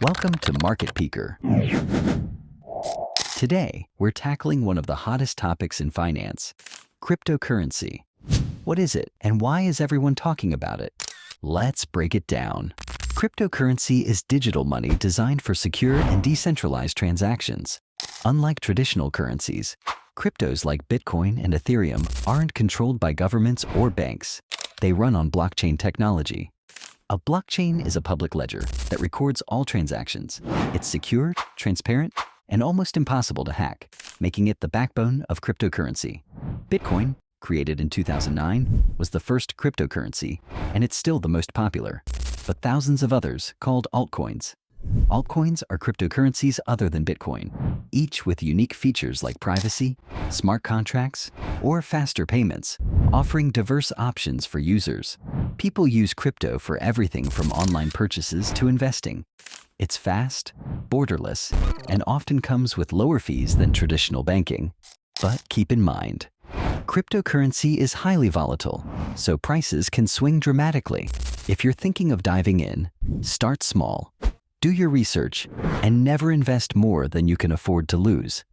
Welcome to Market Peeker. Today, we're tackling one of the hottest topics in finance, cryptocurrency. What is it, and why is everyone talking about it? Let's break it down. Cryptocurrency is digital money designed for secure and decentralized transactions. Unlike traditional currencies, cryptos like Bitcoin and Ethereum aren't controlled by governments or banks. They run on blockchain technology. A blockchain is a public ledger that records all transactions. It's secure, transparent, and almost impossible to hack, making it the backbone of cryptocurrency. Bitcoin, created in 2009, was the first cryptocurrency, and it's still the most popular. But thousands of others, called altcoins. Altcoins are cryptocurrencies other than Bitcoin, each with unique features like privacy, smart contracts, or faster payments, offering diverse options for users. People use crypto for everything from online purchases to investing. It's fast, borderless, and often comes with lower fees than traditional banking. But keep in mind, cryptocurrency is highly volatile, so prices can swing dramatically. If you're thinking of diving in, start small. Do your research and never invest more than you can afford to lose.